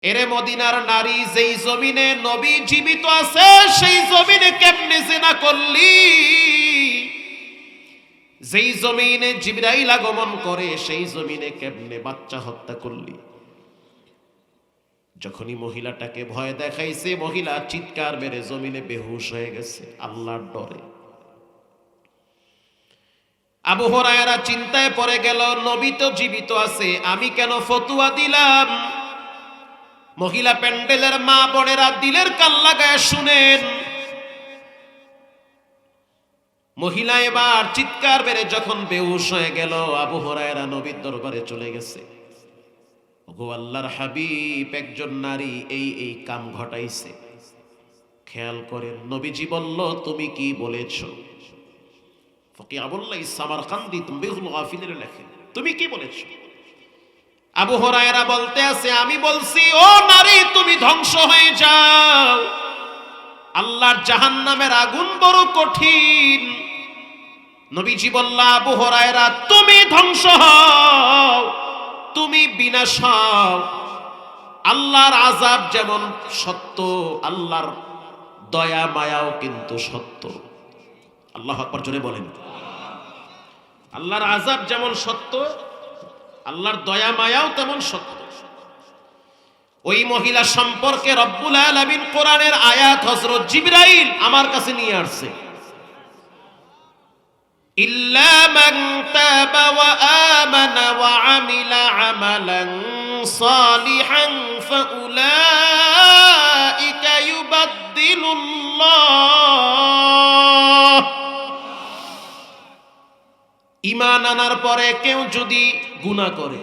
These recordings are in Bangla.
এরে মদিনার নারী, যেই জমিনে নবী জীবিত আছে সেই জমিনে কেমনে জিনা করলি? যেই জমিনে জিবরাইল আগমন করে সেই জমিনে কেমনে বাচ্চা হত্যা করলি? যখনই মহিলাটাকে ভয় দেখাইছে, মহিলা চিৎকার মেরে জমিনে বেহুশ হয়ে গেছে আল্লাহর ডরে। আবু হুরায়রা চিন্তায় পড়ে গেল, নবী তো জীবিত আছে, আমি কেন ফতুয়া দিলাম? মহিলা প্যান্ডেলের মা বোনেরা দিলের কান লাগায় শুনেন। মহিলা এবার চিৎকার মেরে যখন বেহুশ হয়ে গেল, আবু হুরায়রা নবীর দরবারে চলে গেছে। ওগো আল্লাহর হাবিব, একজন নারী এই কাম ঘটাইছে, খেয়াল করেন। নবীজি বলল, তুমি কি বলেছো? ফকি আবুল্লাহ সামারকান্দি তানবীহুল গাফিলের লেখেন, তুমি কি বলেছো? আবু হুরায়রা বলতে আছে, আমি বলছি, ও নারী তুমি ধ্বংস হয়ে যাও, আল্লাহর জাহান্নামের আগুন বড় কঠিন। নবীজি বলল, আবু হুরায়রা তুমি ধ্বংস হও, তুমি বিনাশ হও। আল্লাহর আযাব যেমন সত্য, আল্লাহর দয়া মায়াও কিন্তু সত্য। আল্লাহু আকবার, জোরে বলেন। আল্লাহর আযাব যেমন সত্য, আল্লাহর দয়া মায়াও তেমন সত্য। ওই মহিলা সম্পর্কে রব্বুল আলামিন কোরআনের আয়াত হযরত জিবরাইল আমার কাছে নিয়ে আসছে। ইল্লা মান তাবা ওয়া আমানা ওয়া আমিলা আমালান সালিহান ফাউলাইকা ইউবাদদিলুল্লাহ। ঈমান আনার পরে কেউ যদি গুনাহ করে,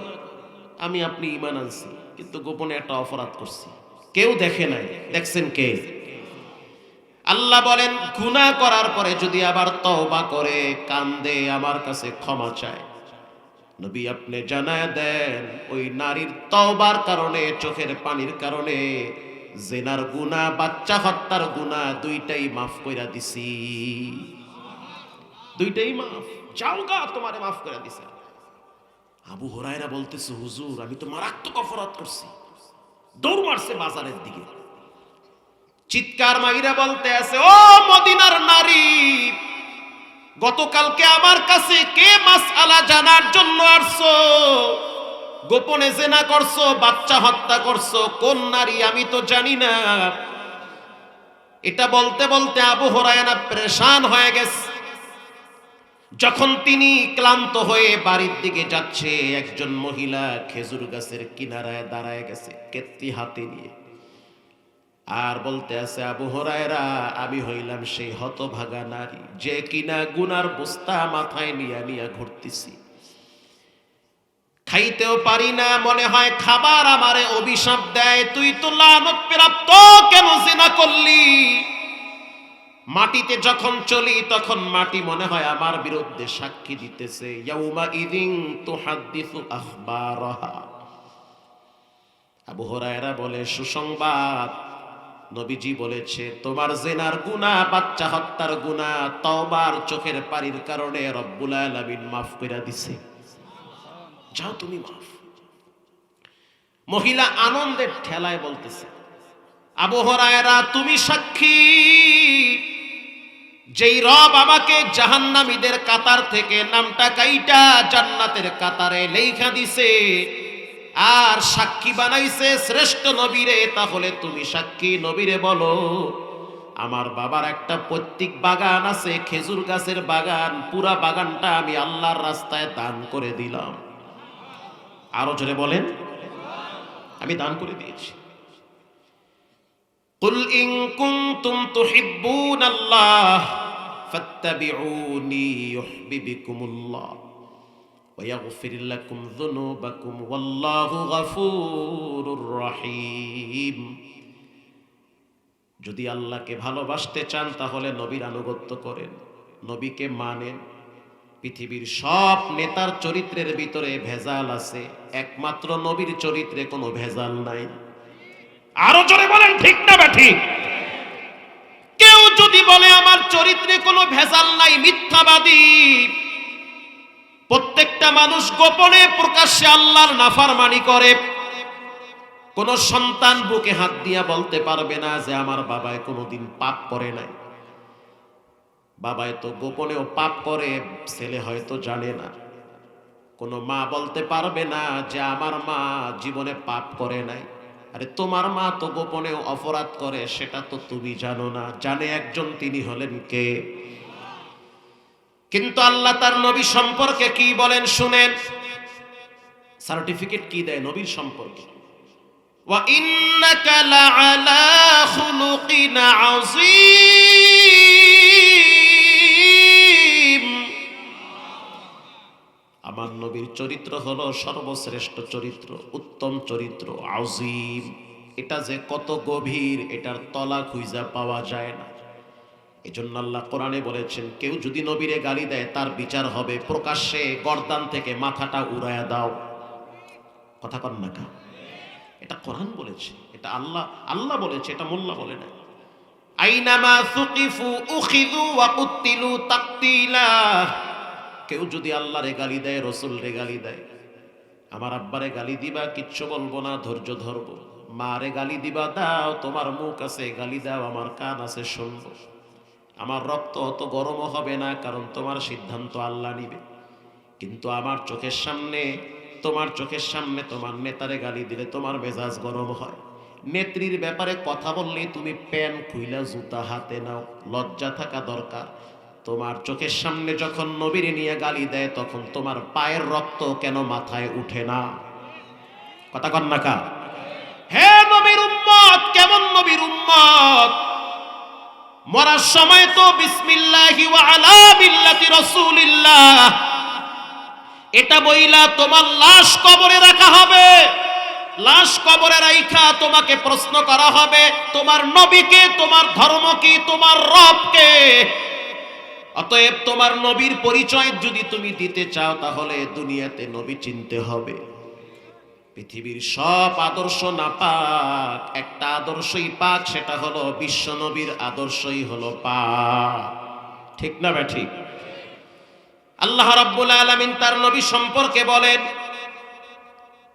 আমি আপনি ঈমান আনছি কিন্তু গোপনে একটা অপরাধ করছি, কেউ দেখে নাই, দেখছেন কে? আল্লাহ বলেন, গুনাহ করার পরে যদি আবার তওবা করে, কান্দে, আমার কাছে ক্ষমা চায়, নবী আপনি জানায় দেন ওই নারীর তওবার কারণে, চোখের পানির কারণে জিনার গুনাহ, বাচ্চা হত্যার গুনাহ দুইটাই মাফ কইরা দিছি। দুইটাই মাফ, যাওগা তোমারে মাফ করে দিছে। আবু হুরায়রা বলতেছে, হুজুর আমি তো মারাত্মক অপরাধ করছি। দৌড় মারছে বাজারের দিকে, চিৎকার মাইরা বলতে আছে, ও মদিনার নারী, গতকালকে আমার কাছে কে মাসআলা জানার জন্য আসছো? গোপনে জিনা করছো, বাচ্চা হত্যা করছো, কোন নারী আমি তো জানি না। এটা বলতে বলতে আবু হুরায়রা পেরেশান হয়ে গেছে। যখন তিনি ক্লান্ত হয়ে বাড়ির দিকে যাচ্ছে, একজন মহিলা খেজুর গাছের কিনারায় দাঁড়ায় গেছে কেতলি হাতে নিয়ে, আর বলতে আছে, আবু হুরায়রা আমি হইলাম সেই হতভাগা নারী যে কিনা গুনার বস্তা মাথায় নিয়ে নিয়ে ঘুরতেছি, খাইতেও পারি না, মনে হয় খাবার আমারে অভিশাপ দেয়, তুই তো লানত প্রাপ্ত, কেন জিনা করলি? মাটিতে যখন চলি তখন মাটি মনে হয় আমার বিরুদ্ধে সাক্ষী দিতেছে। ইয়াউমা ইদিন তুহাদ্দিসু আখবারাহা। আবু হুরায়রা বলে, সুসংবাদ, নবীজি বলেছে তোমার জিনার গুনাহ, বাচ্চা হত্যার গুনাহ তওবার চোখের পানির কারণে রব্বুল আলামিন মাফ কইরা দিছে, যাও তুমি মাফ। মহিলা আনন্দের ঠেলায় বলতেছে, আবু হুরায়রা তুমি সাক্ষী, যেই রব আমাকে জাহান্নামীদের কাতার থেকে নামটা কাইটা জান্নাতের কাতারে লেখা দিছে আর সাক্ষী বানাইছে শ্রেষ্ঠ নবীরে, তাহলে তুমি সাক্ষী। নবীরে বলো, আমার বাবার একটা পৈতৃক বাগান আছে, খেজুর গাছের বাগান, পুরা বাগানটা আমি আল্লাহর রাস্তায় দান করে দিলাম। আরো জোরে বলেন, আমি দান করে দিয়েছি। কুল ইন কুনতুম তুহিব্বুনাল্লাহ ফাত্তাবিউনি ইউহিব্বুকুমুল্লাহ ওয়া ইয়াগফির লাকুম যুনুবাকুম ওয়াল্লাহু গফুরুর রহিম। যদি আল্লাহকে ভালোবাসতে চান তাহলে নবীর আনুগত্য করেন, নবীকে মানেন। পৃথিবীর সব নেতার চরিত্রের ভিতরে ভেজাল আছে, একমাত্র নবীর চরিত্রে কোনো ভেজাল নাই। আরো জোরে বলেন, ঠিক না ব্যাঠিক? কেউ যদি বলে আমার চরিত্রে কোনো ভেজাল নাই, মিথ্যাবাদী। প্রত্যেকটা মানুষ গোপনে প্রকাশ্যে আল্লাহর নাফরমানি করে, কোন সন্তান বুকে হাত দিয়া বলতে পারবে না যে আমার বাবায় কোনোদিন পাপ করে নাই। বাবায় তো গোপনেও পাপ করে, ছেলে হয়তো জানে না। কোন মা বলতে পারবে না যে আমার মা জীবনে পাপ করে নাই। আরে তোমার মা তো গোপনেও অপরাধ করে, সেটা তো তুমি জানো না, জানে একজন, তিনি হলেন কে? কিন্তু আল্লাহ তার নবী সম্পর্কে কি বলেন শুনেন, সার্টিফিকেট কি দেয় নবীর সম্পর্কে। ওয়া ইন্নাকা লাআলা খুলুকিন আযীম। আমার নবীর চরিত্র হলো সর্বশ্রেষ্ঠ চরিত্র, উত্তম চরিত্র, আযীম। এটা যে কত গভীর, এটার তলা খুঁজা পাওয়া যায় না। এজন্য আল্লাহ কোরআনে বলেছেন, কেউ যদি নবীরে গালি দেয় তার বিচার হবে প্রকাশ্যে, গর্দান থেকে মাথাটা উড়ায়া দাও। কথা কন না কা? এটা কোরআন বলেছে, এটা আল্লাহ বলেছে, এটা মোল্লা বলে না। আইনামা সুকিফু উখিযু ওয়া কুতিলু তাকতিলা। কেউ যদি আল্লাহরে গালি দেয়, রাসূলরে গালি দেয়, আমার আব্বারে গালি দিবা, কিচ্ছু বলবো না, ধৈর্য ধরবো। মারে গালি দিবা, দাও, তোমার মুখ আছে, গালি দাও, আমার কান আছে, শুনবো। আমার রক্ত অত গরম হবে না, কারণ তোমার সিদ্ধান্ত আল্লাহ নিবে। কিন্তু আমার চোখের সামনে তোমার নেতারে গালি দিলে তোমার মেজাজ গরম হয়। নেত্রীর ব্যাপারে কথা বললে তুমি প্যান খুইলা জুতা হাতে নাও, লজ্জা থাকা দরকার। তোমার চোখের সামনে যখন নবীর নিয়ে গালি দেয়, তখন তোমার পায়ের রক্ত কেন মাথায় উঠে না? কথা কন না কা? হে নবীর উম্মত, কেমন নবীর উম্মত! মরার সময় তো বিসমিল্লাহি ওয়া আলা মিল্লাতি রাসূলিল্লাহ এটা বইলা তোমার লাশ কবরে রাখা হবে। লাশ কবরে রাইখা তোমাকে প্রশ্ন করা হবে, তোমার নবীকে, তোমার ধর্ম কি, তোমার রবকে। অতএব তোমার নবীর পরিচয় যদি তুমি দিতে চাও, তাহলে দুনিয়াতে নবী চিনতে হবে। পৃথিবীর সব আদর্শ নাপাক, একটা আদর্শই পাক, সেটা হলো বিশ্ব নবীর আদর্শই হলো পাক। ঠিক না বে ঠিক? আল্লাহ রাব্বুল আলামিন তার নবী সম্পর্কে বলেন,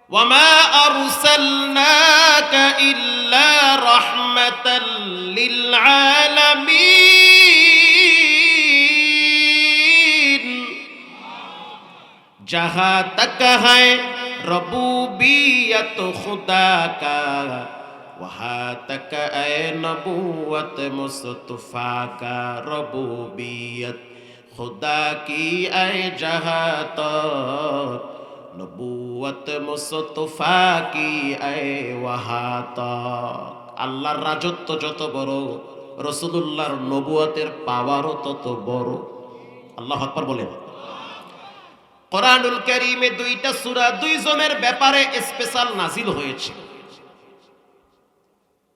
ওয়ামা আরসালনাকা ইল্লা রাহমাতাল লিল আলামিন। जहां तक है रबूबियत खुदा का, वहां तक है नबूवत मुस्तफा का। रबूबियत खुदा की है जहां तक, नबूवत मुस्तफा की है वहां तक। আল্লাহর রাজত্ব যত বড়, রাসূলুল্লাহর নবুয়তের পাওয়ারও তত বড়। আল্লাহু আকবার বলেন। কোরআনুল কারীমে দুইটা সূরা দুইজনের ব্যাপারে স্পেশাল নাজিল হয়েছে।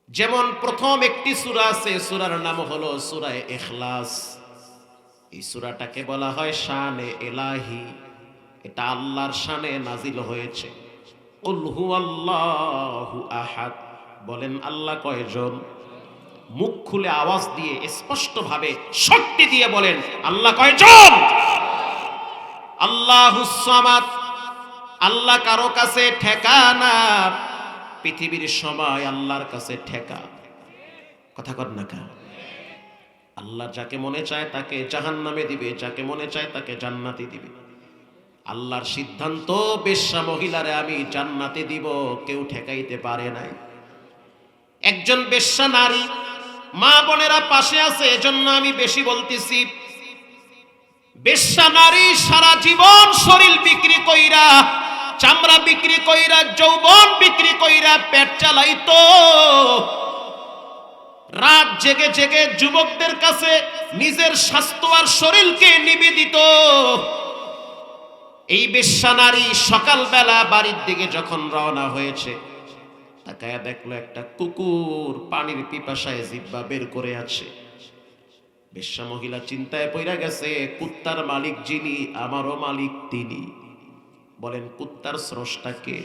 যেমন প্রথম একটি সূরা আছে, সূরার নাম হলো সূরা ইখলাস। এই সূরাটাকে বলা হয় শানে ইলাহি, এটা আল্লাহর শানে নাজিল হয়েছে। কুল হুয়াল্লাহু আহাদ, বলেন আল্লাহ কয়জন? মুখ খুলে আওয়াজ দিয়ে স্পষ্টভাবে শক্তি দিয়ে বলেন আল্লাহ কয়জন? আল্লাহুস সামাদ, আল্লাহ কারো কাছে ঠেকা না। পৃথিবীর সময় আল্লাহর কাছে ঠেকা। কথা কর না কা? আল্লাহ যাকে মনে চায় তাকে জাহান্নামে দিবে, যাকে মনে চায় তাকে জান্নাতে দিবে। আল্লাহর সিদ্ধান্ত, বেশ্যা মহিলারে আমি জান্নাতে দিব, কেউ ঠেকাইতে পারে নাই। একজন বেশ্যা নারী, মা বোনেরা পাশে আছে, এজন্য আমি বেশি বলতেছি। বেশ্যা নারী সারা জীবন শরীর বিক্রি কইরা, চামড়া বিক্রি কইরা, যৌবন বিক্রি কইরা পেট চালাইতো। রাত জেগে জেগে যুবকদের কাছে নিজের স্বাস্থ্য আর শরীরকে নিবেদিত। এই বেশ্যা নারী সকালবেলা বাড়ির দিকে যখন রওনা হয়েছে, তাকায়া দেখলো একটা কুকুর পানির পিপাসায় জিহ্বা বের করে আছে। বেশ্যা মহিলা চিন্তায় পইরা গেছে, কুত্তার মালিক যিনি, আমারও মালিক তিনি। বলেন কুত্তার স্রষ্টাকে?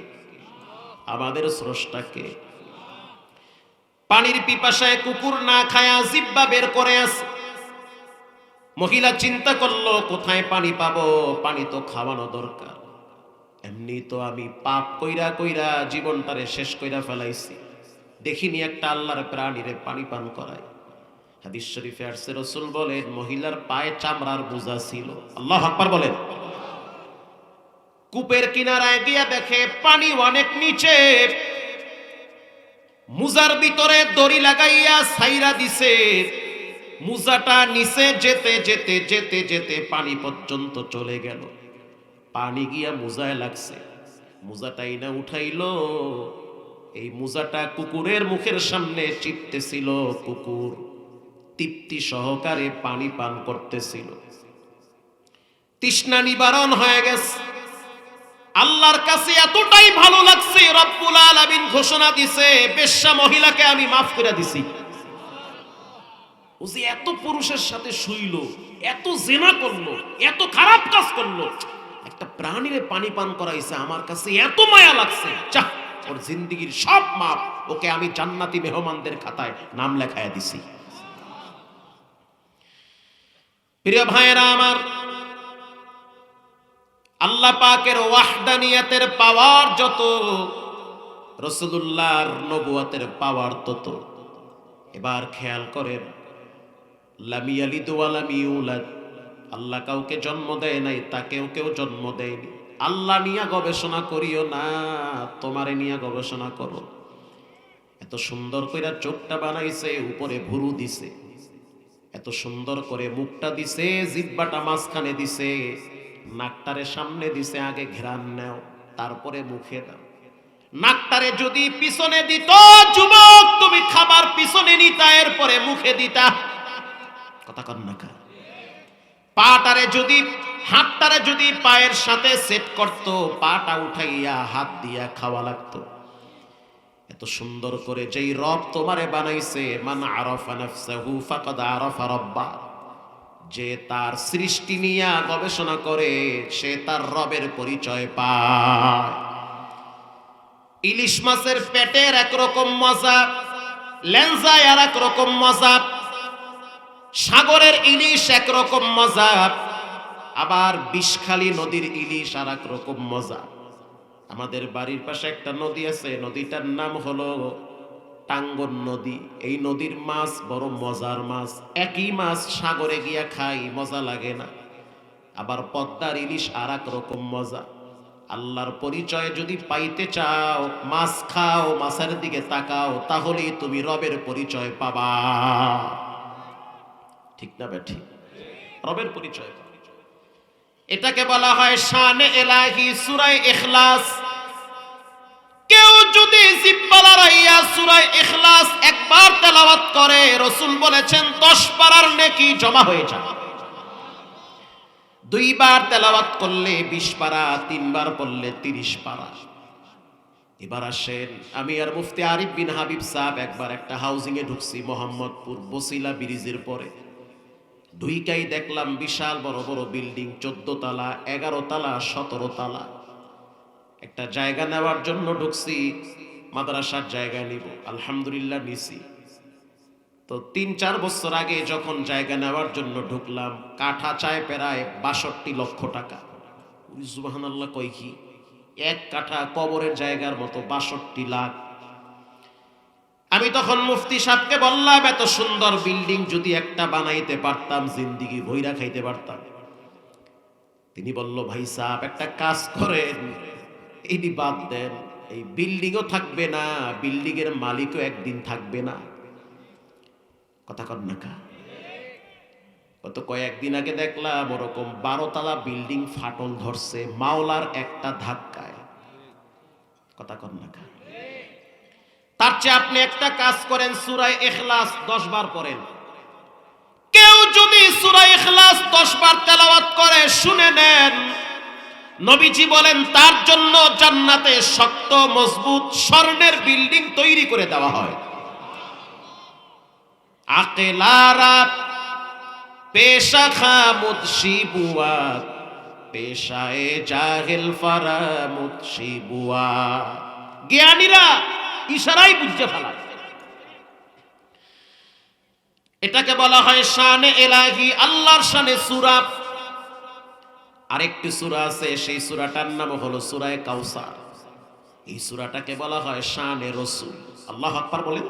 আমাদের স্রষ্টাকে? পানির পিপাসায় কুকুর না খায়া জিহ্বা বের করে আছে। মহিলা চিন্তা করলো কোথায় পানি পাবো, পানি তো খাওয়ানো দরকার। এমনি তো আমি পাপ কইরা কইরা জীবনটারে শেষ কইরা ফেলাইছি, দেখিনি একটা আল্লাহর প্রাণীরে পানি পান করায়। হাদিস শরীফে আসছে, রাসূল বলেন মহিলার পায়ে চামড়ার বোঝা ছিল। আল্লাহু আকবার বলেন। কূপের কিনারায় গিয়া দেখে পানি অনেক নিচে, মুজার ভিতরে দড়ি লাগাইয়া ছাইরা দিছে। মুজাটা নিচে যেতে যেতে যেতে যেতে পানি পর্যন্ত চলে গেল। পানি গিয়া মুজায় লাগছে, মুজাটাই না উঠাইলো। এই মুজাটা কুকুরের মুখের সামনে চিপতেছিল, কুকুর তৃপ্তি সহকারে পানি পান করতেছিল। তৃষ্ণা নিবারণ হয়ে গেছে। আল্লাহর কাছে এতটাই ভালো লাগছে, রব্বুল আলামিন ঘোষণা দিছে, বেশ্যা মহিলাকে আমি মাফ করে দিছি। ও যে এত পুরুষের সাথে শুইল, এত জিনা করলো, এত খারাপ কাজ করলো, একটা প্রাণীরে পানি পান করাইছে, আমার কাছে এত মায়া লাগছে, যা ওর জিন্দেগীর সব মাপ, ওকে আমি জান্নাতি মেহমানদের খাতায় নাম লেখায়া দিছি। প্রিয় ভাইরা আমার, আল্লাহ পাকের ওয়াহদানিয়াতের পাওয়ার যত, রাসূলুল্লাহর নবুয়তের পাওয়ার তত। এবার খেয়াল করেন, লাম ইয়ালিদ ওয়া লাম ইউলাদ, আল্লাহ কাউকে জন্ম দেয় নাই, তাকেও কেউ জন্ম দেয়নি। আল্লাহ নিয়ে গবেষণা করিও না, তোমারে নিয়ে গবেষণা করো। এত সুন্দর কইরা চোখটা বানাইছে, উপরে ভুরু দিছে, এত সুন্দর করে মুখটা দিছে, জিহ্বাটা মাঝখানে দিছে, নাকটারে সামনে দিছে, আগে ঘ্রাণ নাও তারপরে মুখে দাও। নাকটারে যদি পিছনে দিত যুবক, তুমি খাবার পিছনে নিতা, এরপরে মুখে দিতা। কথা কন না কা? পাটারে যদি, হাতটারে যদি পায়ের সাথে সেট করত, পাটা উঠাইয়া হাত দিয়া খাওয়া লাগতো। এত সুন্দর করে যেই রব তোমারে বানাইছে, মান আরাফা নাফসাহু ফাকাদ আরাফা রাব্বা, যে তার সৃষ্টি নিয়ে গবেষণা করে সে তার রবের পরিচয় পায়। ইলিশ মাছের পেটের একরকম মজা, লেঞ্জায় আর একরকম মজা, সাগরের ইলিশ একরকম মজা, আবার বিষখালী নদীর ইলিশ আর একরকম মজা। আমাদের বাড়ির পাশে একটা নদী আছে, নদীটার নাম হলো টাঙ্গন নদী। এই নদীর মাছ বড় মজার মাছ, একই মাছ সাগরে গিয়া খাই মজা লাগে না। আবার পদ্মার ইলিশ আর এক রকম মজা। আল্লাহর পরিচয় যদি পাইতে চাও, মাছ খাও, মাছের দিকে তাকাও, তাহলেই তুমি রবের পরিচয় পাবা। ঠিক না বেঠি? রবের পরিচয়। এটাকে বলা হয় শানে এলাহি, সূরা ইখলাস। কেউ যদি জিহ্বা লড়াইয়া সূরা ইখলাস একবার তেলাওয়াত করে, রাসূল বলেছেন 10 পারার নেকি জমা হয়ে যায়। 2 বার তেলাওয়াত করলে 20 পারা, 3 বার পড়লে 30 পারা। এবার আসেন, আমি আর মুফতি আরিফ বিন হাবিব সাহেব একবার একটা হাউজিং এ ঢুকছি, মোহাম্মদপুর বসিলা ব্রিজের পরে। ঢুইকাই দেখলাম বিশাল বড় বড় বিল্ডিং, 14 তালা, 11 তালা, 17 তালা। একটা জায়গা নেওয়ার জন্য ঢুকছি, মাদ্রাসার জায়গা নিব, আলহামদুলিল্লাহ নিছি। তো 3-4 বছর আগে যখন জায়গা নেওয়ার জন্য ঢুকলাম, কাঠা চায় প্রায় 62 লক্ষ টাকা। সুবহানাল্লাহ, কই কি এক কাঠা কবরের জায়গার মতো 62 লাখ। আমি তখন মুফতি সাহেবকে বললাম, এত সুন্দর বিল্ডিং যদি একটা বানাইতে পারতাম, জিন্দেগি ভইরা খাইতে পারতাম। তিনি বলল, ভাই সাহেব একটা কাজ করেন, এটি বাদ দেন, এই বিল্ডিংও থাকবে না, বিল্ডিং এর মালিকও একদিন থাকবে না। কথা কন না কা? গত কয়েকদিন আগে দেখলাম ওরকম 12 তালা বিল্ডিং ফাটল ধরছে মাওলার একটা ধাক্কায়। কথা কন না কা? তার চেয়ে আপনি একটা কাজ করেন, সূরা ইখলাস 10 বার পড়েন। কেউ যদি সূরা ইখলাস 10 বার তেলাওয়াত করে, শুনে নেন, নবীজি বলেন তার জন্য জান্নাতে শক্ত মজবুত স্বর্ণের বিল্ডিং তৈরি করে দেওয়া হয়। আকেলারা পেশা খামুদ শিবুয়া, পেশায়ে জাহিল ফারামুদ শিবুয়া। জ্ঞানীরা ইশারাই বুঝতে ফেলায়। এটাকে বলা হয় শানে এলাহি, আল্লাহর শানে সূরা। আরেকটি সূরা আছে, সেই সূরাটার নাম হলো সূরা কাউসার। এই সূরাটাকে বলা হয় শানে রাসূল। আল্লাহু আকবার বলেন।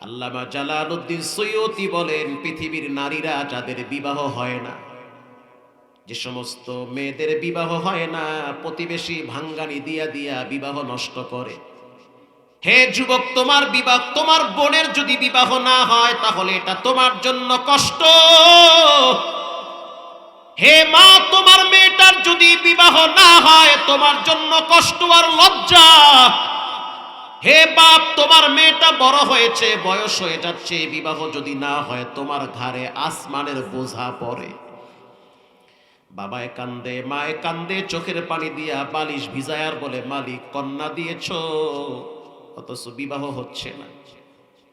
আল্লামা জালালউদ্দিন সৈয়দী বলেন, পৃথিবীর নারীরা যাদের বিবাহ হয় না, যে সমস্ত মেয়েদের বিবাহ হয় না, প্রতিবেশী ভাঙ্গানি দিয়া দিয়া বিবাহ নষ্ট করে। হে যুবক, তোমার বিবাহ, তোমার বোনের যদি বিবাহ না হয় তাহলে এটা তোমার জন্য কষ্ট। হে মা, তোমার মেয়েটার যদি বিবাহ না হয় তোমার জন্য কষ্ট আর লজ্জা। হে বাপ, তোমার মেয়েটা বড় হয়েছে, বয়স হয়ে যাচ্ছে, বিবাহ যদি না হয় তোমার ঘাড়ে আসমানের বোঝা পড়ে। বাবায় কান্দে, মায়ে কান্দে, চোখের পানি দিয়া বালিশ ভিজায়ার বলে, মালিক কন্যা দিয়েছ, অথচ বিবাহ হচ্ছে না।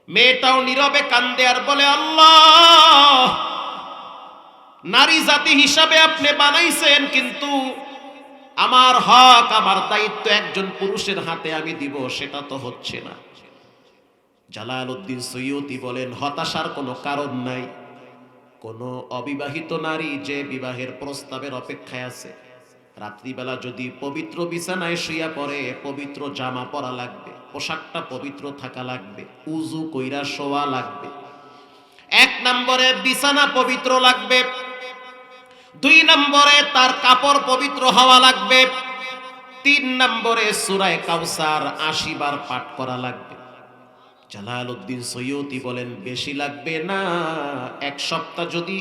মেয়েটাও নীরবে কান্দে আর বলে, আল্লাহ, নারী জাতি হিসাবে আপনি বানাইছেন, কিন্তু আমার হক, আমার দায়িত্ব একজন পুরুষের হাতে আমি দিব, সেটা তো হচ্ছে না। জালালউদ্দিন সৈয়দী বলেন, হতাশার কোনো কারণ নাই। কোন অবিবাহিত নারী যে বিবাহের প্রস্তাবের অপেক্ষায় আছে, রাত্রিবেলা যদি পবিত্র বিছানায় শুইয়া পড়ে, পবিত্র জামা পরা লাগবে, পোশাকটা পবিত্র থাকা লাগবে, উজু কইরা শোয়া লাগবে। 1 নম্বরে বিছানা পবিত্র লাগবে, 2 নম্বরে তার কাপড় পবিত্র হওয়া লাগবে, 3 নম্বরে সূরা কাউসার 80 বার পাঠ করা লাগবে। জালালউদ্দিন সৈয়দী বলেন, বেশি লাগবে না, 1 সপ্তাহ যদি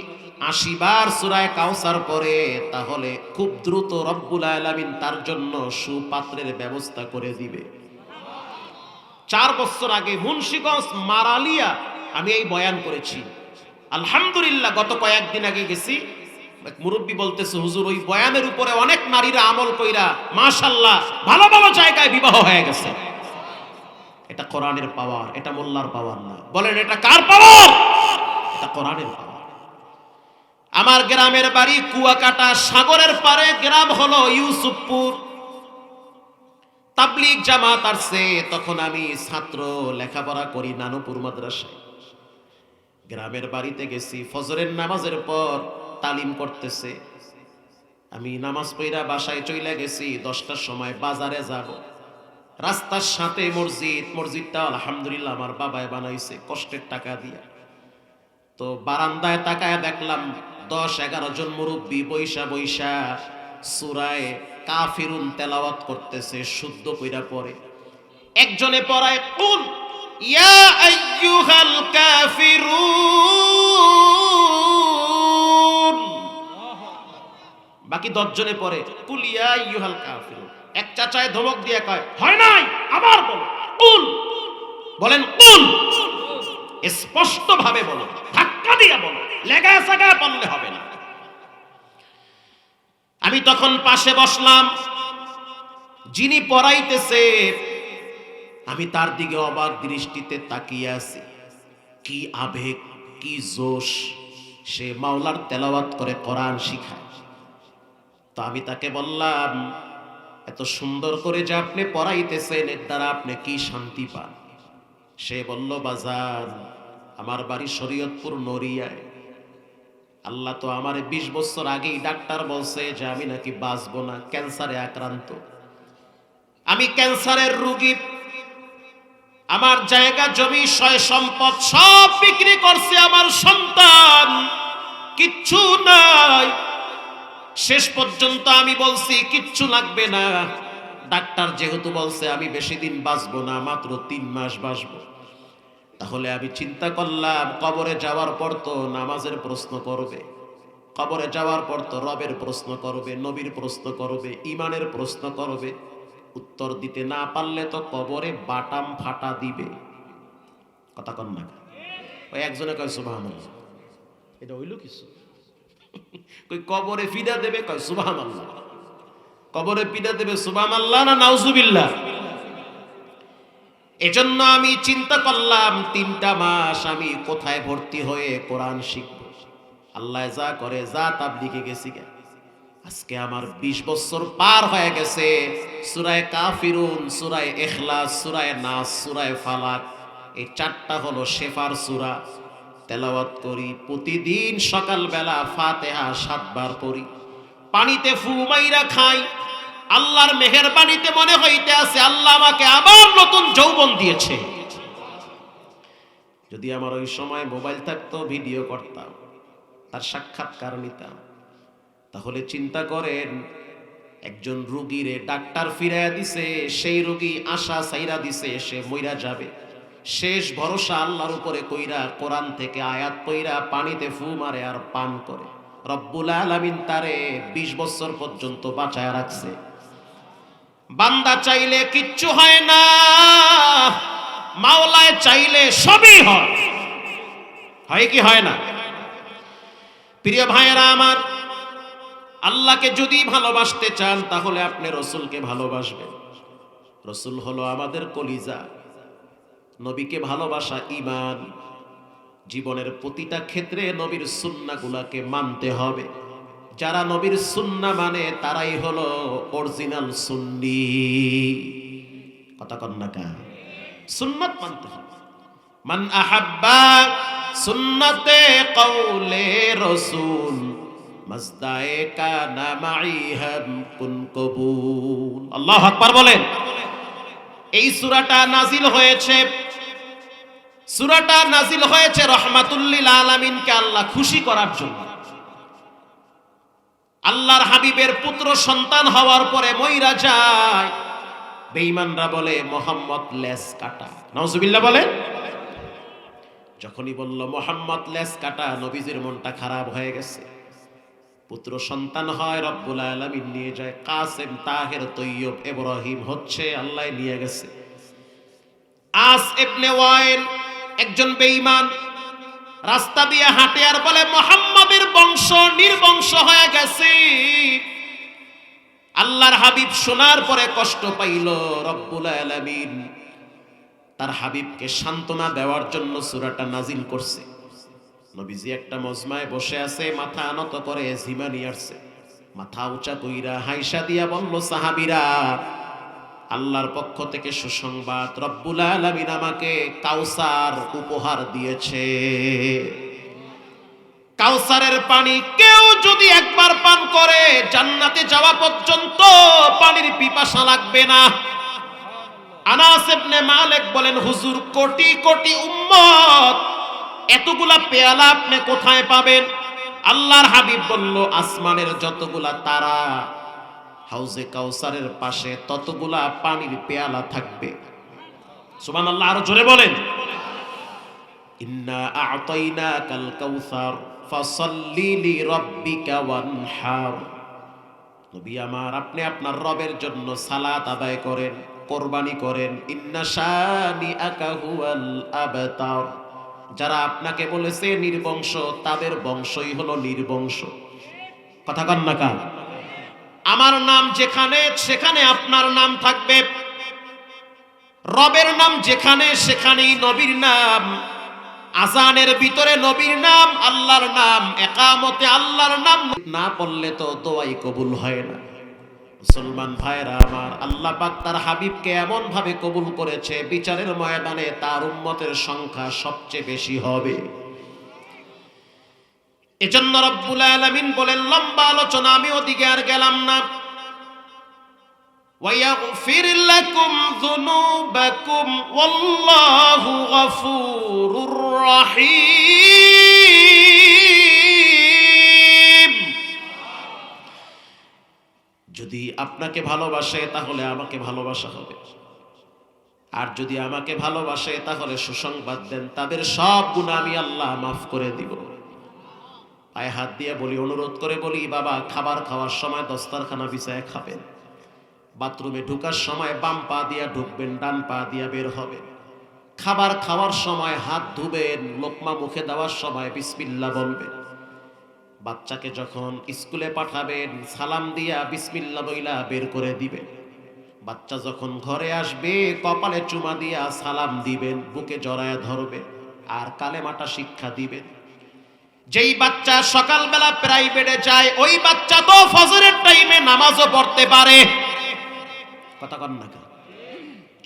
80 বার সূরা কাউসার পড়ে, তাহলে খুব দ্রুত রব্বুল আলামিন তার জন্য সুপাত্রের ব্যবস্থা করে দিবে। 4 বছর আগে মুন্সিগঞ্জ মারালিয়া আমি এই বয়ান করেছি। আলহামদুলিল্লাহ, গত কয়েকদিন আগে গেছি, মুরব্বী বলতেছে, হুজুর, ওই বয়ানের উপরে অনেক নারীরা আমল কইরা মাশাআল্লাহ ভালো ভালো জায়গায় বিবাহ হয়ে গেছে। এটা কোরআনের পাওয়ার, এটা মোল্লার পাওয়ার না। বলেন, এটা কার পাওয়ার? এটা কোরআনের পাওয়ার। আমার গ্রামের বাড়ি কুয়াকাটা, সাগরের পারে গ্রাম হলো ইউসুফপুর। তাবলীগ জামাত আসছে, তখন আমি ছাত্র, লেখাপড়া করি নানুপুর মাদ্রাসায়। গ্রামের বাড়িতে গেছি, ফজরের নামাজের পর তালিম করতেছে। আমি নামাজ পড়া বাসায় চলে গেছি, 10টার সময় বাজারে যাব। রাস্তার সাথে মসজিদ, মসজিদটা আলহামদুলিল্লাহ আমার বাবায় বানাইছে কষ্টের টাকা দিয়া। তো বারান্দায় তাকায় দেখলাম 10-11 জন মুরব্বী বৈশা বৈশা সূরা কাফিরুন তেলাওয়াত করতেছে, শুদ্ধ কইরা পড়ে। একজনে পড়ায়, কুল ইয়া আইয়ুহাল কাফিরুন, বাকি 10 জনে পড়ে কুল ইয়া আইয়ুহাল কাফিরুন। এক চাচায় ধমক দিয়ে কয়, হয় নাই, আবার বলো, কুল। বলেন, কুল স্পষ্ট ভাবে বলো, ধাক্কা দিয়ে বলো, লেগায় সাগায় বললে হবে না। আমি তখন পাশে বসলাম, যিনি পড়াইতেছে আমি তার দিকে অবাক দৃষ্টিতে তাকিয়ে আছি। কি আবেগ, কি জোশ, সে মাওলার তেলাওয়াত করে কোরআন শিখায়। তো আমি তাকে বললাম, এত সুন্দর করে যে আপনি পড়াইতেছেন, এর দ্বারা আপনি কি শান্তি পান? সে বলল, বাজার, আমার বাড়ি শরীয়তপুর নড়িয়ায়। আল্লাহ তো আমার 20 বছর আগেই ডাক্তার বলছে যে আমি নাকি বাঁচবো না, ক্যান্সারে আক্রান্ত। আমি ক্যান্সারের রোগী, আমার জায়গা জমি সয় সম্পদ সব বিক্রি করছে, আমার সন্তান কিচ্ছু নাই। শেষ পর্যন্ত আমি বলছি কিচ্ছু লাগবে না, ডাক্তার যেহেতু বলছে আমি বেশি দিন বাঁচবো না, মাত্র 3 মাস বাঁচবো। তাহলে আমি চিন্তা করলাম, কবরে যাওয়ার পর তো নামাজের প্রশ্ন করবে, কবরে যাওয়ার পর তো রবের প্রশ্ন করবে, নবীর প্রশ্ন করবে, ইমানের প্রশ্ন করবে। উত্তর দিতে না পারলে তো কবরে বাটাম ফাটা দিবে। কথা কন না? ওই একজনে কয় সুবহানাল্লাহ, এটা হইল কিছু? কই কবরে ফিদা দেবে, কয় সুবহানাল্লাহ। কবরে পিডা দেবে সুবহানাল্লাহ না নাউজুবিল্লাহ? এজন্য আমি চিন্তা করলাম 3টা মাস আমি কোথায় ভর্তি হয়ে কোরআন শিখব। আল্লাহ যা করে, যা তাবলীগে গেছি, আজকে আমার 20 বছর পার হয়ে গেছে। সূরা কাফিরুন, সূরা ইখলাস, সূরা নাস, সূরা ফালাক, এই 4টা হলো শেফার সূরা, তেলাওয়াত করি প্রতিদিন। সকালবেলা ফাতিহা 7 বার পড়ি, পানিতে ফু মাইরা খাই, আল্লাহর মেহেরবানিতে মনে হইতে আছে আল্লাহ আমাকে আবার নতুন যৌবন দিয়েছে। যদি আমার ওই সময় মোবাইল থাকতো ভিডিও করতাম, তার সাক্ষাৎকার নিতাম। তাহলে চিন্তা করেন, একজন রোগীরে ডাক্তার ফিরাইয়া দিছে, সেই রোগী আশা ছাইরা দিছে সে মইরা যাবে, শেষ ভরসা আল্লাহর উপরে কইরা কোরআন থেকে আয়াত পইরা পানিতে ফু মারে আর পান করে। রব্বুল আলামিন তারে 20 বছর পর্যন্ত বাঁচায় রাখছে। বান্দা চাইলে কিচ্ছু হয় না, মাওলায় চাইলে সবই হয়। হয় কি হয় না? প্রিয় ভাইয়েরা আমার, আল্লাহকে যদি ভালোবাসতে চান তাহলে আপনি রসুলকে ভালোবাসবেন। রসুল হলো আমাদের কলিজা। নবীকে ভালোবাসা ঈমান। জীবনের প্রতিটা ক্ষেত্রে নবীর সুন্নাহগুলোকে মানতে হবে। যারা নবীর সুন্নাহ মানে তারাই হলো অরিজিনাল সুন্নি। কথা কন না কা? সুন্নাত মানতে হবে। মান আহাব্বা সুন্নতে কওলে রসুল মাজদায়ে কানা মাইহাম কুন কবুল। আল্লাহু আকবার বলেন। এই সূরাটা নাজিল হয়েছে রহমাতুল লিল আলামিনকে আল্লাহ খুশি করার জন্য। আল্লাহর হাবিবের পুত্র সন্তান হওয়ার পরে মইরা যায়, বেঈমানরা বলে মুহাম্মদ লেস কাটা। নাউজুবিল্লাহ বলেন। যখনই বলল মুহাম্মদ লেস কাটা, নবীজির মনটা খারাপ হয়ে গেছে। পুত্র সন্তান হয়, রব্বুল আলামিন নিয়ে যায়। কাসেম, তাহের, তৈয়ব, ইব্রাহিম হচ্ছে আল্লাহ নিয়ে গেছে। আস ইবনে ওয়াইল একজন বেঈমান রাস্তা দিয়ে হাঁটে আর বলে মুহাম্মাদের বংশ নির্বংশ হয়ে গেছে। আল্লাহর হাবিব শোনার পরে কষ্ট পাইল। রব্বুল আলামিন তার হাবিবকে সান্ত্বনা দেওয়ার জন্য সূরাটা নাজিল করছে। নবীজি একটা মজমায় বসে আছে, মাথা নত করে জিমা নিয়ে আসছে। মাথা উঁচা কইরা হাইসা দিয়া বলল, সাহাবীরা, আল্লাহর পক্ষ থেকে সুসংবাদ, রব্বুল আলামিন আমাকে কাউসার উপহার দিয়েছে। কাউসারের পানি কেউ যদি একবার পান করে জান্নাতে যাওয়া পর্যন্ত পানির পিপাসা লাগবে না। আনাস ইবনে মালিক বলেন, হুজুর, কোটি কোটি উম্মত, এতগুলা পেয়ালা আপনি কোথায় পাবেন? আল্লাহর হাবিব বলল, আসমানের যতগুলা তারা হাউজে কাউসারের পাশে ততগুলা পানির পেয়ালা থাকবে। সুবহানাল্লাহ, আরো জোরে বলেন। ইন্না আ'তাইনাকাল কাউসার ফাসাল্লি লিরাব্বিকা ওয়ানহার। নবী আমার, আপনি আপনার রবের জন্য সালাত আদায় করেন, কোরবানি করেন। ইন্না শানিআকা হুয়াল আবতার। যারা আপনাকে বলেছে নির্বংশ, তাদের বংশই হলো নির্বংশ। কথা কন না কা? আমার নাম যেখানে সেখানে আপনার নাম থাকবে, রবের নাম যেখানে সেখানেই নবীর নাম। আজানের ভিতরে নবীর নাম, আল্লাহর নাম, একামতে আল্লাহর নাম না পড়লে তো দোয়াই কবুল হয় না। মুসলমান ভাইরা আমার, আল্লাহ পাক তার হাবিবকে এমন ভাবে কবুল করেছে, বিচারের ময়দানে তার উম্মতের সংখ্যা সবচেয়ে বেশি হবে। এজন্য রব্বুল আলামিন বলেন, লম্বা আলোচনা আমি ওদিকে আর গেলাম না। ওয়ায়াগফির লাকুম যুনুবাকুম ওয়াল্লাহু গফুরুর রহিম। যদি আপনাকে ভালোবাসে তাহলে আমাকে ভালোবাসা হবে, আর যদি আমাকে ভালোবাসে তাহলে সুসংবাদ দেন, তাদের সব গুনাহ আমি আল্লাহ মাফ করে দিব। পায়ে হাত দিয়ে বলি, অনুরোধ করে বলি, বাবা, খাবার খাওয়ার সময় দস্তারখানা বিছায় খাবেন। বাথরুমে ঢোকার সময় বাম পা দিয়া ঢুকবেন, ডান পা দিয়া বের হবেন। খাবার খাওয়ার সময় হাত ধুবেন, লোকমা মুখে দেওয়ার সময় বিসমিল্লাহ বলবেন। বাচ্চাকে যখন স্কুলে পাঠাবেন, সালাম দিয়া বিসমিল্লাহ বইলা বের করে দিবেন। বাচ্চা যখন ঘরে আসবে, কপালে চুমা দিয়া সালাম দিবেন, বুকে জড়ায় ধরবেন, আর কালেমাটা শিক্ষা দিবেন। যেই বাচ্চা সকালবেলা প্রাইভেটে যায়, ওই বাচ্চা তো ফজরের টাইমে নামাজও পড়তে পারে। কথা কন না কেন?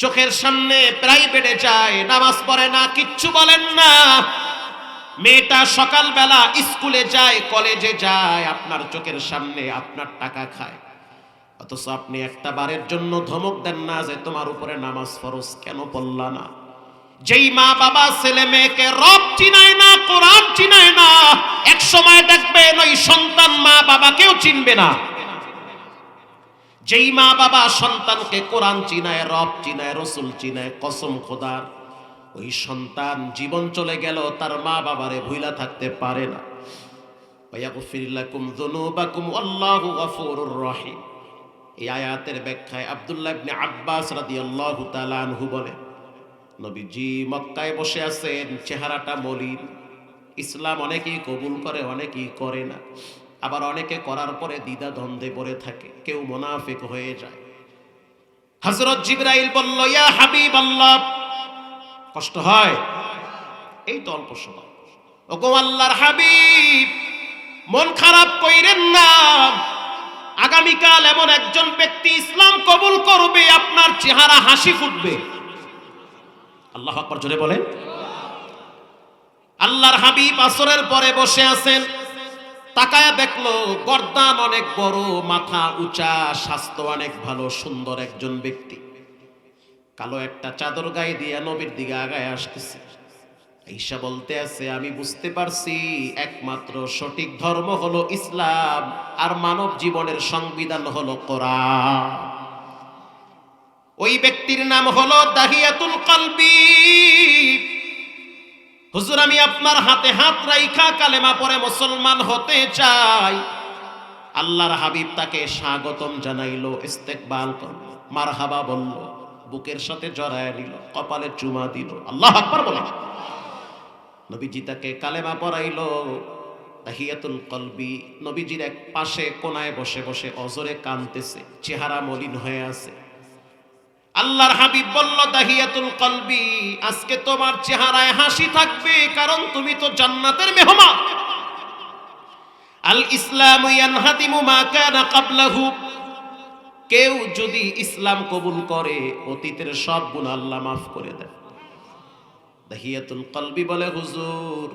চোখের সামনে প্রাইভেটে যায়, নামাজ পড়ে না, কিচ্ছু বলেন না, মেয়েটা সকালবেলা স্কুলে যায়, কলেজে যায়, আপনার চোখের সামনে আপনার টাকা খায়, অথচ আপনি একটা বারের জন্য ধমক দেন না যে তোমার উপরে নামাজ ফরজ, কেন পড়লা না? যেই মা বাবা ছেলে মেয়েকে রব চিনায় না, কোরআন চিনায় না, এক সময় দেখবেন ওই সন্তান মা বাবাকেও চিনবে না। যেই মা বাবা সন্তানকে কোরআন চিনায়, রব চিনায়, রসুল চিনায়, কসম খোদার, ওই সন্তান জীবন চলে গেল তার মা বাবারে ভুইলা থাকতে পারে না। ওয়াগফির লাকুম যুনুবাকুম আল্লাহু গফুরুর রহিম। এই আয়াতের ব্যাখ্যায় আব্দুল্লাহ ইবনে আব্বাস রাদিয়াল্লাহু তাআলা আনহু বলেন, নবীজি মক্কায় বসে আছেন, চেহারাটা মলিন। ইসলাম অনেকেই কবুল করে, অনেকেই করে না, আবার অনেকে করার পরে দ্বিধা দ্বন্দ্বে পড়ে থাকে, কেউ মুনাফিক হয়ে যায়। হযরত জিবরাইল বলল, ইয়া হাবিবাল্লাহ, কষ্ট হয়? এই তো অল্প সময়। ওগো আল্লাহর হাবিব, মন খারাপ কইরেন না, আগামীকাল এমন একজন ব্যক্তি ইসলাম কবুল করবে, আপনার চেহারা হাসি ফুটবে। আল্লাহু আকবার, জোরে বলেন। আল্লাহর হাবিব আসরের পরে বসে আছেন, তাকায়া দেখলো গর্দান অনেক বড়, মাথা উঁচা, স্বাস্থ্য অনেক ভালো, সুন্দর একজন ব্যক্তি কালো একটা চাদর গায়ে দিয়ে নবীর দিকে আগায় আসতেছে। ঈশা বলতে আছে, আমি বুঝতে পারছি একমাত্র সঠিক ধর্ম হলো ইসলাম, আর মানব জীবনের সংবিধান হলো কোরআন। ওই ব্যক্তির নাম হলো দাহিয়াতুল কলবি। হুজুর, আমি আপনার হাতে হাত রাইখা কালেমা পড়ে মুসলমান হতে চাই। আল্লাহর হাবিব তাকে স্বাগতম জানাইলো, ইস্তেকবাল করলো, মারহাবা বলল, বুকের সাথে জড়ায় নিল, কপালে চুমা দিল। আল্লাহু আকবার বলেন। নবীজি তাকে কালেমা পড়াইলো। দাহিয়াতুল কলবি নবীজির এক পাশে কোনায় বসে বসে অজরে কাঁদতেছে, চেহারা মলিন হয়ে আছে। আল্লাহর হাবিব বলল, দাহিয়াতুল কলবি, আজকে তোমার চেহারায় হাসি থাকবে, কারণ তুমি তো জান্নাতের মেহমান। আল ইসলামু ইয়ানহাদিমু মা কানা ক্বাবলাহু। কেউ যদি ইসলাম কবুল করে, অতীতের সব গুনাহ আল্লাহ মাফ করে দেয়। দাহিয়াতুল কলবি বলে, হুজুর,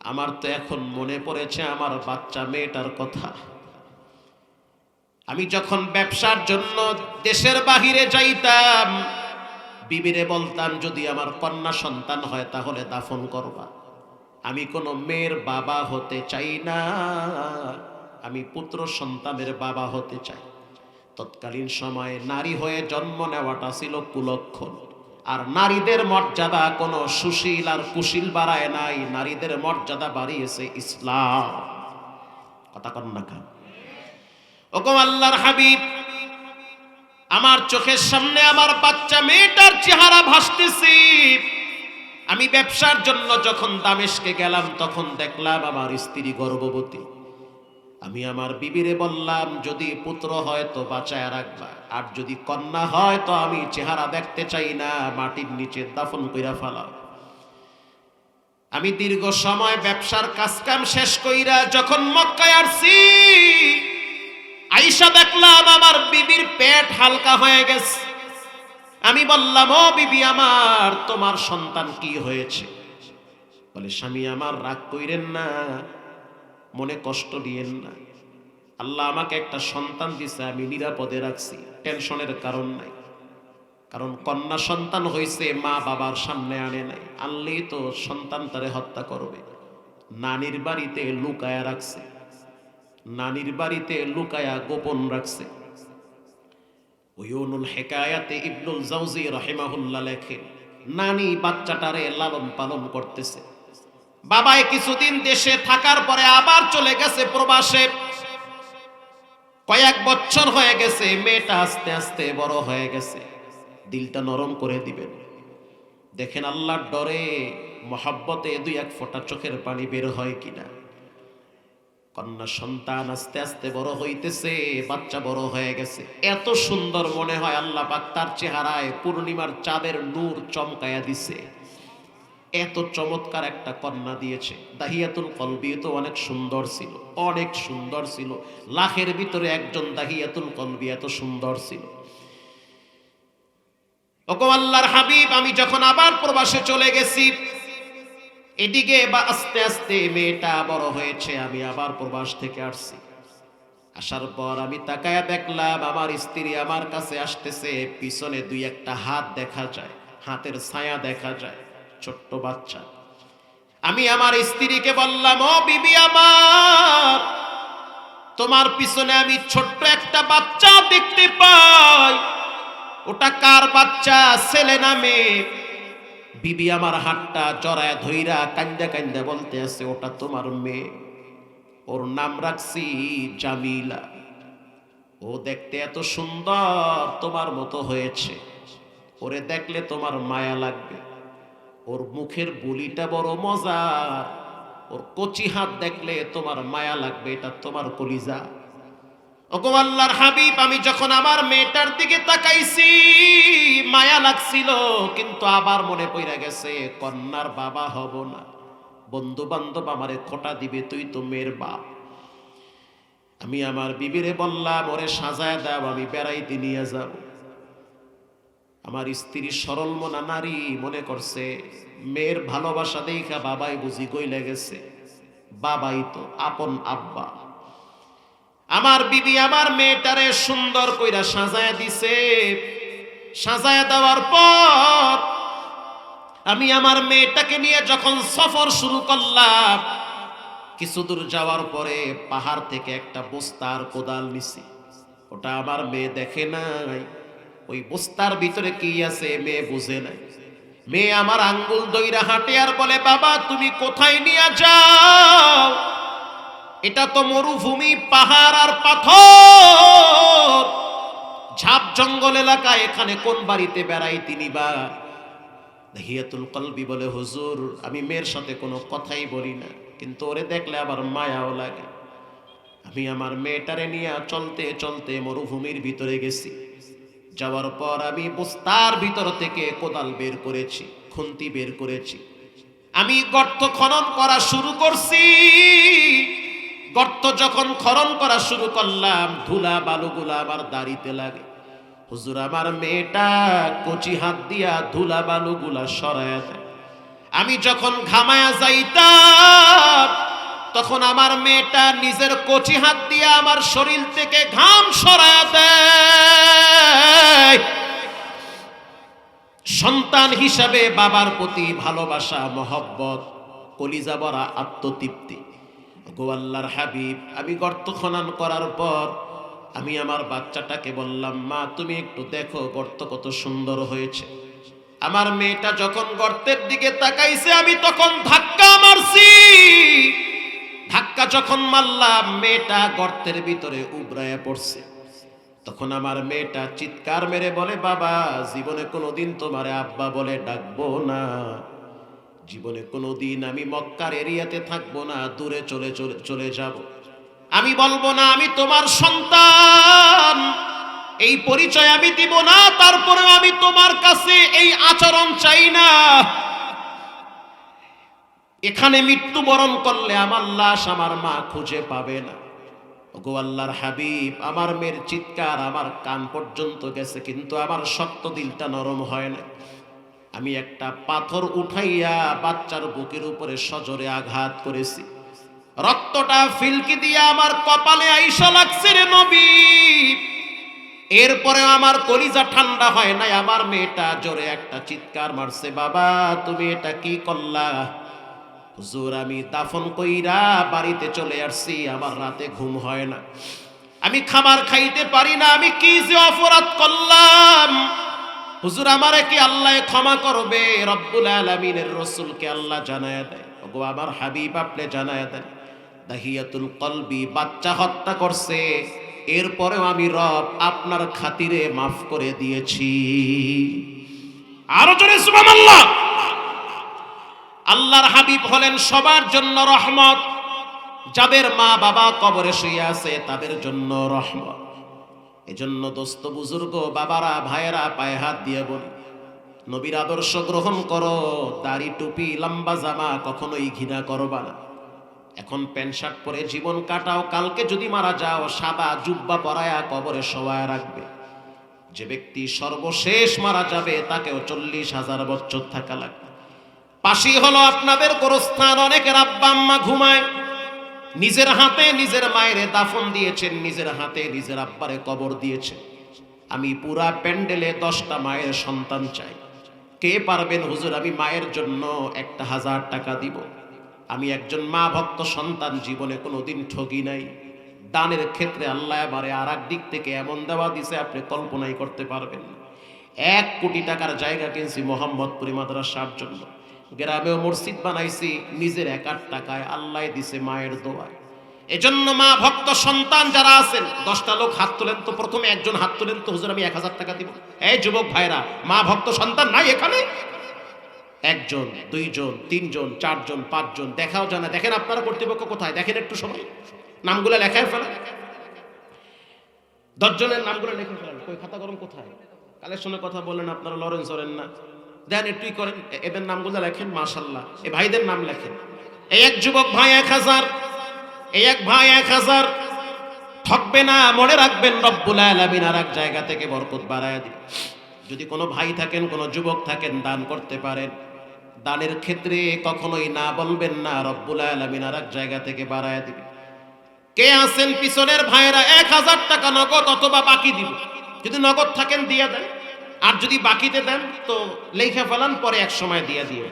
আমার তো এখন মনে পড়েছে আমার বাচ্চা মেয়েটার কথা। আমি যখন ব্যবসার জন্য দেশের বাহিরে যাইতাম, বিবিরে বলতাম, যদি আমার কন্যা সন্তান হয় তাহলে দাফন করবা। আমি কোনো মেয়ের বাবা হতে চাই না, আমি পুত্র সন্তানের বাবা হতে চাই। তৎকালীন সময়ে নারী হয়ে জন্ম নেওয়াটা ছিল কুলক্ষণ। আর নারীদের মর্যাদা কোনো সুশীল আর কুশীল বাড়ায় নাই, নারীদের মর্যাদা বাড়িয়েছে ইসলাম। কথা কন না কেন? ওগো আল্লাহর হাবিব, আমার চোখের সামনে আমার বাচ্চা মেয়েটার চেহারা ভাসতেছে। আমি ব্যবসার জন্য যখন দামেস্কে গেলাম, তখন দেখলাম আমার স্ত্রী গর্ভবতী। আমি আমার বিবিরে বললাম, যদি পুত্র হয় তো বাঁচায় রাখবা, আর যদি কন্যা হয় তো আমি চেহারা দেখতে চাই না, মাটির নিচে দাফন কইরা ফেলাও। আমি দীর্ঘ সময় ব্যবসার কাজকাম শেষ কইরা যখন মক্কায় আসছি, আয়েশা দেখলাম আমার বিবির পেট হালকা হয়ে গেছে। আমি বললাম, ও বিবি আমার, তোমার সন্তান কি হয়েছে? বলে, স্বামী আমার, রাগ কইরেন না, মনে কষ্ট দিয়েন না, আল্লাহ আমাকে একটা সন্তান দিছে, আমি নিরাপদে রাখছি, টেনশনের কারণ নাই। কারণ কন্যা সন্তান হয়েছে, মা বাবার সামনে আনে নাই, আনলেই তো সন্তান তারে হত্যা করবে। নানির বাড়িতে লুকায়া রাখছে, নানির বাড়িতে লুকায়া গোপন রাখছে। উয়ুনুল হিকায়াতে ইবনুল জাওজি রাহিমাহুল্লাহ লেখেন, নানি বাচ্চাটারে লালন পালন করতেছে। বাবাই কিছুদিন দেশে থাকার পরে আবার চলে গেছে প্রবাসে। কয়েক বছর হয়ে গেছে, মেয়েটা আস্তে আস্তে বড় হয়ে গেছে। দিলটা নরম করে দিবেন, দেখেন আল্লাহর ডরে মহব্বতে দুই এক ফোঁটা চোখের পানি বের হয় কিনা। কন্যা সন্তান আস্তে আস্তে বড় হইতেছে, বাচ্চা বড় হয়ে গেছে। এত সুন্দর মনে হয় আল্লাহ পাক তার চেহারায় পূর্ণিমার চাঁদের নূর চমকায়া দিছে। এত চমৎকার একটা কন্যা দিয়েছে। দাহিয়াতুল কলবি তো অনেক সুন্দর ছিল, অনেক সুন্দর ছিল। লাখের ভিতরে একজন দাহিয়াতুল কলবি এত সুন্দর ছিল। ওগো আল্লাহর হাবিব, আমি যখন আবার প্রবাসে চলে গেছি, এদিকে বা আস্তে আস্তে মেয়েটা বড় হয়েছে, আমি আবার প্রবাস থেকে আসছি। আসার পর আমি তাকায়া দেখলাম আমার স্ত্রী আমার কাছে আসতেছে, পিছনে দুই একটা হাত দেখা যায়, হাতের ছায়া দেখা যায়, ছোট্ট বাচ্চা। আমি আমার স্ত্রীকে বললাম, ও বিবি আমার, তোমার পিছনে আমি ছোট্ট একটা বাচ্চা দেখতে পাই, ওটা কার বাচ্চা, ছেলে না মেয়ে? বিবি আমার হাতটা জড়ায় ধইরা কান্দা কান্দা বলতে আছে, ওটা তোমার মেয়ে, ওর নাম রাখছি জামিলা, ও দেখতে এত সুন্দর তোমার মতো হয়েছে, ওরে দেখলে তোমার মায়া লাগবে, ওর মুখের বুলিটা বড় মজার, ওর কচি হাত দেখলে তোমার মায়া লাগবে, এটা তোমার কলিজা। ওগো আল্লাহর হাবিব, আমি যখন আমার মেয়েটার দিকে তাকাইছি মায়া লাগছিল, কিন্তু আবার মনে পড়ে গেছে কন্যার বাবা হব না, বন্ধু বান্ধব আমারে খোটা দিবে, তুই তো মেয়ের বাপ। আমি আমার বিবিরে বললাম, ওরে সাজায় দাও, আমি বেড়াইতে নিয়ে যাব। আমার স্ত্রী সরল মনা নারী, মনে করছে মেয়ের ভালোবাসা দেখা বাবাই বুঝি কইলে গেছে, বাবাই তো আপন আব্বা। আমার বিবি আমার মেয়েটারে সুন্দর কইরা সাজায় দিছে। সাজায় দেওয়ার পর আমি আমার মেয়েটাকে নিয়ে যখন সফর শুরু করলাম, কিছু দূর যাওয়ার পরে পাহাড় থেকে একটা বস্তার কোদাল নিছি। ওটা আমার মেয়ে দেখে নাই, ওই বস্তার ভিতরে কি আছে মেয়ে বুঝে নাই। মেয়ে আমার আঙ্গুল দইরা হাঁটে আর বলে, বাবা তুমি কোথায় নিয়ে যাও? এটা তো মরুভূমি, পাহাড় আর পাথর, ঝাপ জঙ্গল এলাকা, এখানে কোন বাড়িতে বেড়াইতে নিবা? দাহিয়াতুল কলবি বলে, হুজুর আমি মেয়ের সাথে কোনো কথাই বলি না, কিন্তু ওরে দেখলে আবার মায়াও লাগে। আমি আমার মেয়েটারে নিয়ে চলতে চলতে মরুভূমির ভিতরে গেছি। যাওয়ার পর আমি বস্তার ভিতর থেকে কোদাল বের করেছি, খুন্তি বের করেছি। আমি গর্ত খনন করা শুরু করছি। গর্ত যখন খনন করা শুরু করলাম, ধুলা বালুগুলা আমার দাড়িতে লাগে। হুজুর আমার মেয়েটা কচি হাত দিয়া ধুলা বালুগুলা সরায়া দেয়। আমি যখন ঘামায়া যাইতাম, তখন আমার মেয়েটা নিজের কচি হাত দিয়া আমার শরীর থেকে ঘাম সরায়া দেয়। সন্তান হিসাবে বাবার প্রতি ভালোবাসা, মহব্বত, কলিজা ভরা আত্মতৃপ্তি। গো আল্লাহর হাবিব, আমি গর্ত খনন করার পর আমি আমার বাচ্চাটাকে বললাম, মা তুমি একটু দেখো গর্ত কত সুন্দর হয়েছে। আমার মেয়েটা যখন গর্তের দিকে তাকাইছে, আমি তখন ধাক্কা মারছি। ধাক্কা যখন মারলাম, মেয়েটা গর্তের ভিতরে উবরায়া পড়ছে। তখন আমার মেয়েটা চিৎকার মেরে বলে, বাবা জীবনে কোনোদিন তোমারে আব্বা বলে ডাকবো না, জীবনে কোনোদিন আমি মক্কার এরিয়াতে থাকবো না, দূরে চলে চলে চলে যাব। আমি বলবো না আমি তোমার সন্তান, এই পরিচয় আমি দিব না, তারপরেও আমি তোমার কাছে এই আচরণ চাই না। এখানে মৃত্যুবরণ করলে আমার লাশ আমার মা খুঁজে পাবে না। ওগো আল্লাহর হাবিব, আমার মেয়ের চিৎকার আমার কান পর্যন্ত গেছে, কিন্তু আমার শক্ত দিলটা নরম হয় না। আমি একটা পাথর উঠাইয়া বাচ্চার বুকের উপরে সজোরে আঘাত করেছি। রক্তটা ফিলকি দিয়া আমার কপালে আইসা লাগছে রে নবী। এরপরে আমার কলিজা ঠান্ডা হয় নাই। আমার মেয়েটা জোরে একটা চিৎকার মারছে, বাবা তুমি এটা কি করলা? হুজুর আমি দাফন কইরা বাড়িতে চলে আসছি, আমার রাতে ঘুম হয় না, আমি খাবার খাইতে পারি না, আমি কি যে অপরাধ করলাম। হুজুর আমারে কি আল্লাহ ক্ষমা করবে? রব্বুল আলামিনের রাসূলকে আল্লাহ জানায়া দেয়, ওগো আমার হাবিব আপনি জানায়া দেন, দাহিয়াতুল কলবি বাচ্চা হত্যা করছে, এরপরেও আমি রব আপনার খাতিরে মাফ করে দিয়েছি। আরো জোরে সুবহানাল্লাহ। আল্লাহর হাবিব হলেন সবার জন্য রহমত। যাদের মা বাবা কবরে শুয়ে আছে তাদের জন্য রহমত। এজন্য দোস্ত বুজুর্গ, বাবারা, ভাইয়েরা, পায়ে হাত দিয়ে বলি, নবীর আদর্শ গ্রহণ করো। দাড়ি টুপি লম্বা জামা কখনোই ঘৃণা করবা না। এখন প্যান্ট শার্ট পরে জীবন কাটাও, কালকে যদি মারা যাও সাদা জুব্বা পরায়া কবরে শোয়ায় রাখবে। যে ব্যক্তি সর্বশেষ মারা যাবে তাকেও 40,000 বছর থাকা লাগবে। পাশেই হলো আপনাদের গোরস্থান, অনেকের আব্বা আম্মা ঘুমায়, নিজের হাতে নিজের মায়ের দাফন দিয়েছেন, নিজের হাতে নিজের আব্বারে কবর দিয়েছেন। আমি পুরা প্যান্ডেলে 10টা মায়ের সন্তান চাই। কে পারবেন হুজুর? আমি মায়ের জন্য 1000 টাকা দিব। আমি একজন মা ভক্ত সন্তান, জীবনে কোনোদিন ঠগি নাই। দানের ক্ষেত্রে আল্লাহ এবারে আর এক দিক থেকে এমন দেওয়া দিছে আপনি কল্পনাই করতে পারবেন না। 1 কোটি টাকার জায়গা কিনছি মোহাম্মদপুরি মাদ্রাসার জন্য, গ্রামেও মসজিদ বানাইছি নিজের একার টাকায়, আল্লাহ দিছে মায়ের দোয়ায়। এজন্য মা ভক্ত সন্তান যারা আছেন, 10টা লোক হাত তোলেন তো, প্রথমে একজন হাত তোলেন তো, হুজুর আমি 1000 টাকা দিব। এই যুবক ভাইরা, মা ভক্ত সন্তান নাই এখানে? 1 জন, 2 জন, 3 জন, 4 জন, 5 জন, দেখাও জানা। দেখেন আপনারা কর্তৃপক্ষ কোথায়, দেখেন একটু সময়, নামগুলো লেখায় ফেলেন। 10 জনের নামগুলো লিখে ফেলেন। কই খাতা কলম কোথায়? কালেকশনের কথা বলেন আপনারা, লরেন্স হরেন না, দেন একটুই করেন, এদের নামগুলো লেখেন। মাশাআল্লাহ, এই ভাইদের নাম লেখেন। এই এক যুবক ভাই 1000, এই এক ভাই 1000। ঠকবে না, মনে রাখবেন রব্বুল আলামিন আর এক জায়গা থেকে বরকত বাড়ায় দিবেন। যদি কোনো ভাই থাকেন, কোনো যুবক থাকেন, দান করতে পারেন, দানের ক্ষেত্রে কখনোই না বলবেন না, রব্বুল আলামিন আর এক জায়গা থেকে বাড়ায় দিবেন। কে আছেন পিছনের ভাইরা? 1000 টাকা নগদ অথবা বাকি দিব। যদি নগদ থাকেন দিয়ে দেন, আর যদি বাকিতে দেন তো লেখা ফেলান, পরে এক সময় দিয়ে দিও।